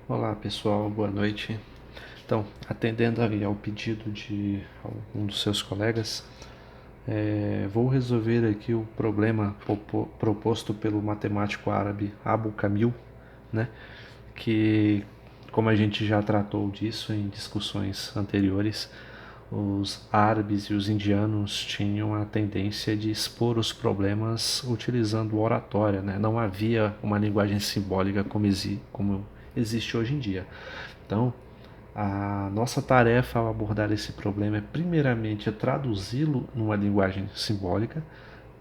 Olá pessoal, boa noite. Então, atendendo aí ao pedido de um dos seus colegas, vou resolver aqui o problema proposto pelo matemático árabe Abu Kamil, né? Que, como a gente já tratou disso em discussões anteriores, os árabes e os indianos tinham a tendência de expor os problemas utilizando oratória, né? Não havia uma linguagem simbólica como existe hoje em dia. Então, a nossa tarefa ao abordar esse problema é, primeiramente, traduzi-lo numa linguagem simbólica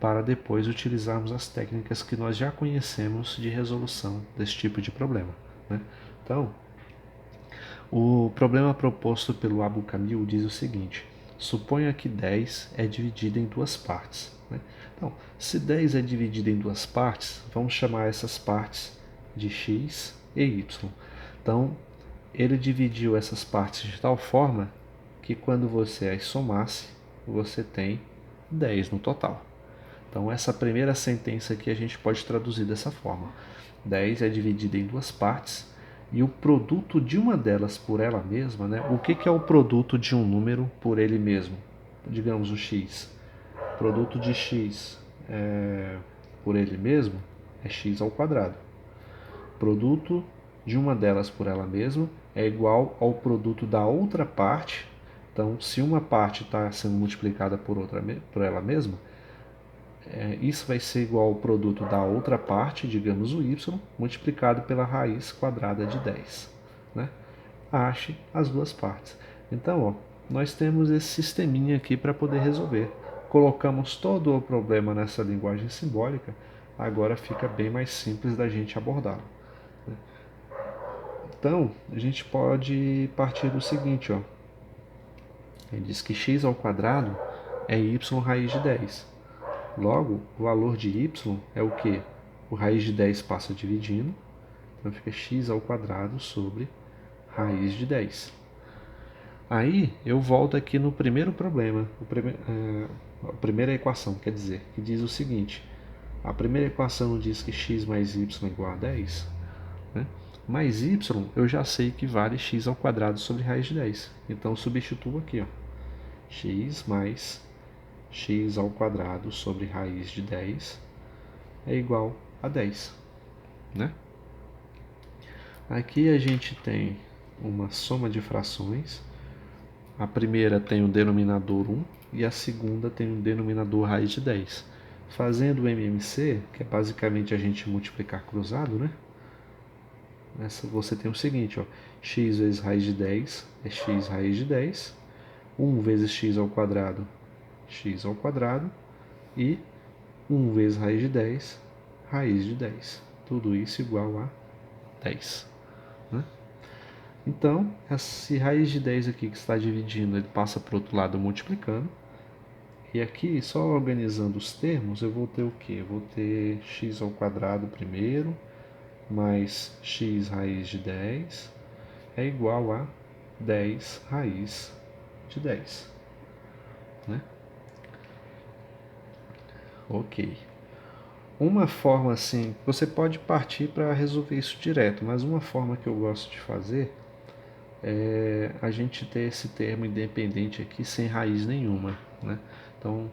para depois utilizarmos as técnicas que nós já conhecemos de resolução desse tipo de problema, né? Então, o problema proposto pelo Abu Kamil diz o seguinte: suponha que 10 é dividido em duas partes, né? Então, se 10 é dividido em duas partes, vamos chamar essas partes de x e y. Então, ele dividiu essas partes de tal forma que quando você as somasse, você tem 10 no total. Então, essa primeira sentença aqui a gente pode traduzir dessa forma: 10 é dividida em duas partes e o produto de uma delas por ela mesma, né? O que é o produto de um número por ele mesmo? Digamos o x. O produto de x por ele mesmo é x ao quadrado. O produto de uma delas por ela mesma é igual ao produto da outra parte. Então, se uma parte está sendo multiplicada por ela mesma, isso vai ser igual ao produto da outra parte, digamos o y, multiplicado pela raiz quadrada de 10. Né? Ache as duas partes. Então, ó, nós temos esse sisteminha aqui para poder resolver. Colocamos todo o problema nessa linguagem simbólica, agora fica bem mais simples da gente abordá-lo. Então, a gente pode partir do seguinte, ó. Ele diz que x ao quadrado é y raiz de 10. Logo, o valor de y é o que? O raiz de 10 passa dividindo, então fica x ao quadrado sobre raiz de 10. Aí eu volto aqui no primeiro problema, a primeira equação, quer dizer, que diz o seguinte: a primeira equação diz que x mais y é igual a 10, né? Mais y eu já sei que vale x ao quadrado sobre raiz de 10. Então substituo aqui, ó, x mais x ao quadrado sobre raiz de 10 é igual a 10, né? Aqui a gente tem uma soma de frações. A primeira tem o denominador 1 e a segunda tem o denominador raiz de 10. Fazendo o MMC, que é basicamente a gente multiplicar cruzado, né? Nessa você tem o seguinte, ó, x vezes raiz de 10 é x raiz de 10, 1 vezes x ao quadrado e 1 vezes raiz de 10, raiz de 10. Tudo isso igual a 10. Né? Então, esse raiz de 10 aqui que está dividindo, ele passa para o outro lado multiplicando. E aqui, só organizando os termos, eu vou ter o quê? Eu vou ter x ao quadrado primeiro, mais x raiz de 10 é igual a 10 raiz de 10. Né? Ok. Uma forma assim, você pode partir para resolver isso direto, mas uma forma que eu gosto de fazer é a gente ter esse termo independente aqui sem raiz nenhuma. Né? Então,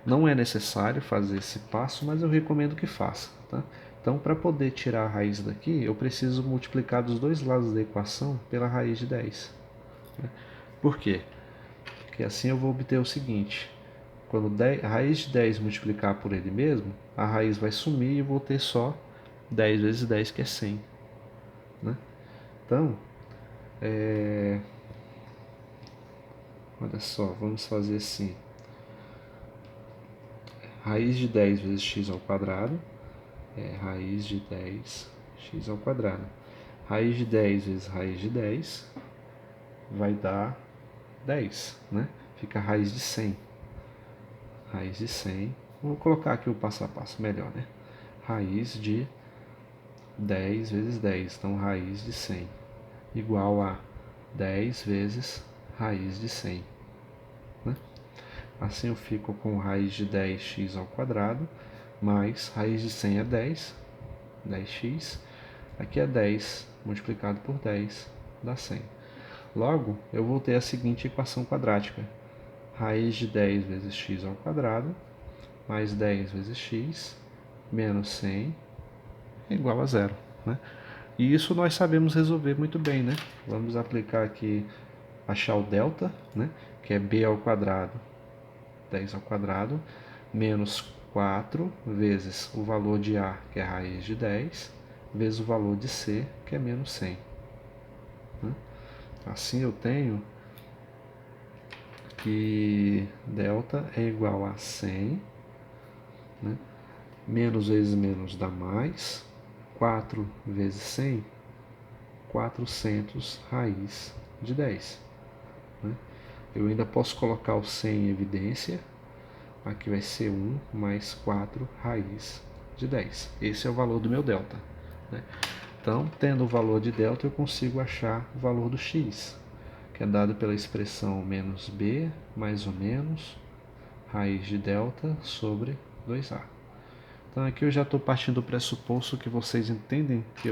não é necessário fazer esse passo, mas eu recomendo que faça. Tá? Então, para poder tirar a raiz daqui, eu preciso multiplicar dos dois lados da equação pela raiz de 10. Né? Por quê? Porque assim eu vou obter o seguinte: quando a raiz de 10 multiplicar por ele mesmo, a raiz vai sumir e eu vou ter só 10 vezes 10, que é 100. Né? Então, olha só, vamos fazer assim: raiz de 10 vezes x ao quadrado é raiz de 10 x ao quadrado. Raiz de 10 vezes raiz de 10 vai dar 10, né? Fica a raiz de 100. Raiz de 100, vou colocar aqui o passo a passo melhor, né? Raiz de 10 vezes 10, então raiz de 100, igual a 10 vezes raiz de 100. Né? Assim eu fico com raiz de 10x ao quadrado, mais raiz de 100 é 10, 10x, Aqui é 10 multiplicado por 10 dá 100. Logo, eu vou ter a seguinte equação quadrática. Raiz de 10 vezes x ao quadrado, mais 10 vezes x, menos 100, é igual a zero. Né? E isso nós sabemos resolver muito bem. Né? Vamos aplicar aqui, achar o delta, né? Que é b ao quadrado, 10 ao quadrado, menos 4 vezes o valor de a, que é a raiz de 10, vezes o valor de c, que é menos 100. Né? Assim eu tenho que delta é igual a 100, né? Menos vezes menos dá mais, 4 vezes 100, 400 raiz de 10. Né? Eu ainda posso colocar o 100 em evidência, aqui vai ser 1 mais 4 raiz de 10. Esse é o valor do meu delta. Né? Então, tendo o valor de delta, eu consigo achar o valor do x, que é dado pela expressão menos b mais ou menos raiz de delta sobre 2a. Então aqui eu já estou partindo do pressuposto que vocês entendem que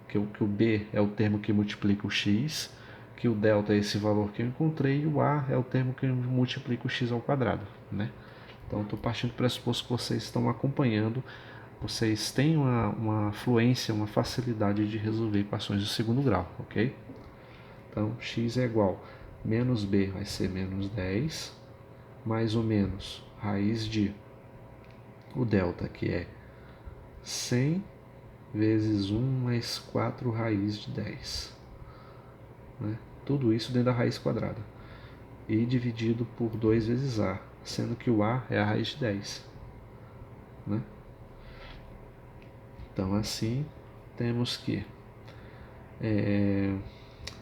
que o b é o termo que multiplica o x, que o delta é esse valor que eu encontrei e o a é o termo que multiplica o x ao quadrado. Né? Então estou partindo do pressuposto que vocês estão acompanhando, vocês têm uma fluência, uma facilidade de resolver equações de segundo grau, ok? Então x é igual a menos b vai ser menos 10, mais ou menos raiz de o delta, que é 100 vezes 1 mais 4 raiz de 10. Né? Tudo isso dentro da raiz quadrada. E dividido por 2 vezes a, sendo que o a é a raiz de 10. Né? Então, assim, temos que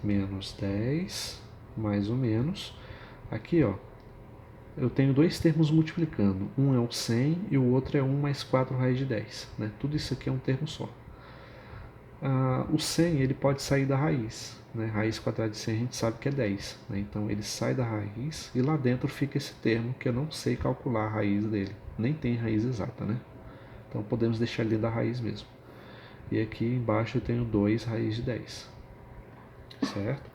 menos 10 mais ou menos. Aqui, ó, eu tenho dois termos multiplicando. Um é o 100 e o outro é 1 mais 4 raiz de 10. Né? Tudo isso aqui é um termo só. O 100 ele pode sair da raiz. Né? Raiz quadrada de 100 a gente sabe que é 10. Né? Então ele sai da raiz e lá dentro fica esse termo que eu não sei calcular a raiz dele. Nem tem raiz exata. Né? Então podemos deixar ele da raiz mesmo. E aqui embaixo eu tenho 2 raiz de 10. Certo?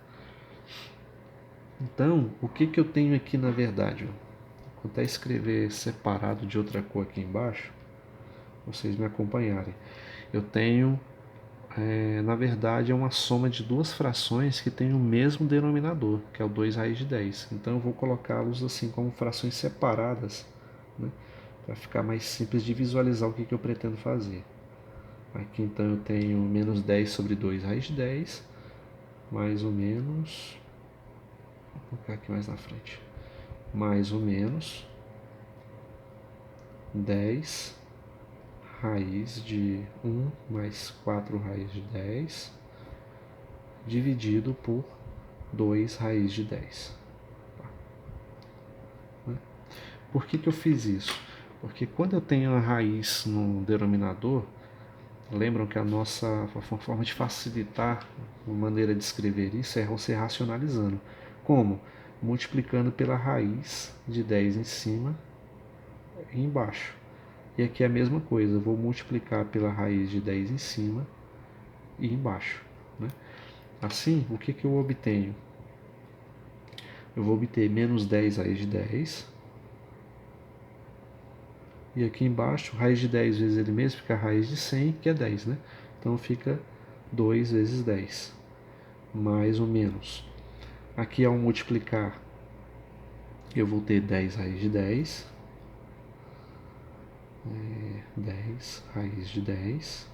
Então, o que eu tenho aqui na verdade? Vou até escrever separado de outra cor aqui embaixo, vocês me acompanharem. Eu tenho, na verdade, é uma soma de duas frações que tem o mesmo denominador, que é o 2 raiz de 10. Então eu vou colocá-los assim como frações separadas, né, para ficar mais simples de visualizar o que eu pretendo fazer. Aqui então eu tenho menos 10 sobre 2 raiz de 10, mais ou menos, vou colocar aqui mais na frente, mais ou menos 10 raiz de 1 mais 4 raiz de 10 dividido por 2 raiz de 10. Por que eu fiz isso? Porque quando eu tenho a raiz no denominador, lembram que a nossa forma de facilitar a maneira de escrever isso é você racionalizando. Como? Multiplicando pela raiz de 10 em cima e embaixo. E aqui é a mesma coisa, eu vou multiplicar pela raiz de 10 em cima e embaixo. Né? Assim, o que eu obtenho? Eu vou obter menos 10 raiz de 10. E aqui embaixo, raiz de 10 vezes ele mesmo fica a raiz de 100, que é 10. Né? Então fica 2 vezes 10, mais ou menos. Aqui ao multiplicar, eu vou ter 10 raiz de 10. 10 raiz de 10.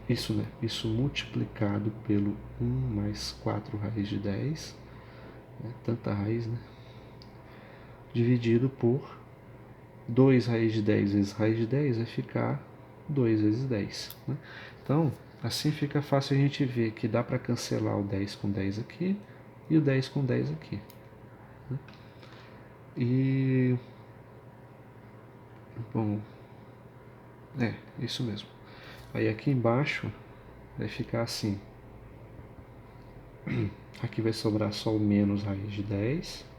Isso, né? Isso multiplicado pelo 1 mais 4 raiz de 10. Tanta raiz, né? Dividido por 2 raiz de 10 vezes raiz de 10 vai ficar 2 vezes 10. Né? Então, assim fica fácil a gente ver que dá para cancelar o 10 com 10 aqui e o 10 com 10 aqui. Né? E... bom... isso mesmo. Aí aqui embaixo vai ficar assim. Aqui vai sobrar só o menos raiz de 10.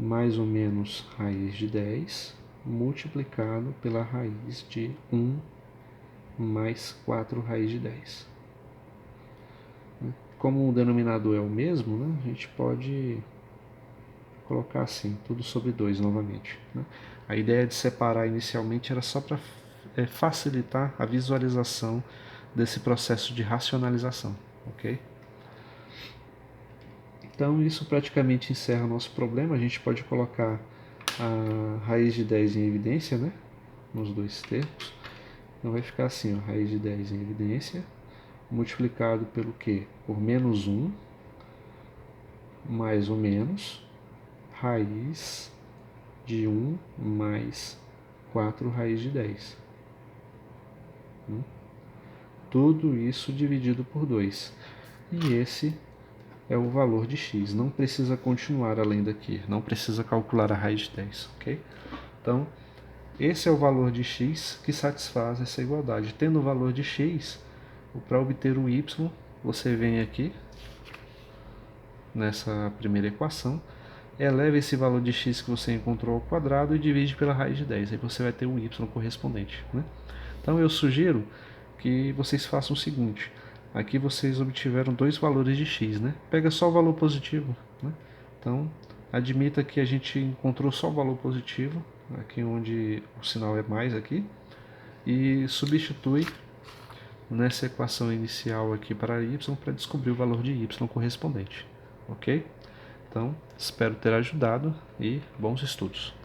mais ou menos raiz de 10 multiplicado pela raiz de 1 mais 4 raiz de 10. Como o denominador é o mesmo, né, a gente pode colocar assim, tudo sobre 2 novamente. Né? A ideia de separar inicialmente era só para facilitar a visualização desse processo de racionalização. Ok? Então isso praticamente encerra o nosso problema. A gente pode colocar a raiz de 10 em evidência, né? Nos dois termos. Então vai ficar assim, ó, raiz de 10 em evidência, multiplicado pelo quê? Por menos 1, mais ou menos, raiz de 1 mais 4 raiz de 10. Tudo isso dividido por 2. E esse é o valor de x. Não precisa continuar além daqui. Não precisa calcular a raiz de 10. Ok? Então, esse é o valor de x que satisfaz essa igualdade. Tendo o valor de x, para obter o y, você vem aqui nessa primeira equação, eleva esse valor de x que você encontrou ao quadrado e divide pela raiz de 10. Aí você vai ter o y correspondente. Né? Então eu sugiro que vocês façam o seguinte. Aqui vocês obtiveram dois valores de x. Né? Pega só o valor positivo. Né? Então admita que a gente encontrou só o valor positivo, aqui onde o sinal é mais aqui, e substitui nessa equação inicial aqui para y para descobrir o valor de y correspondente. Ok? Então, espero ter ajudado e bons estudos.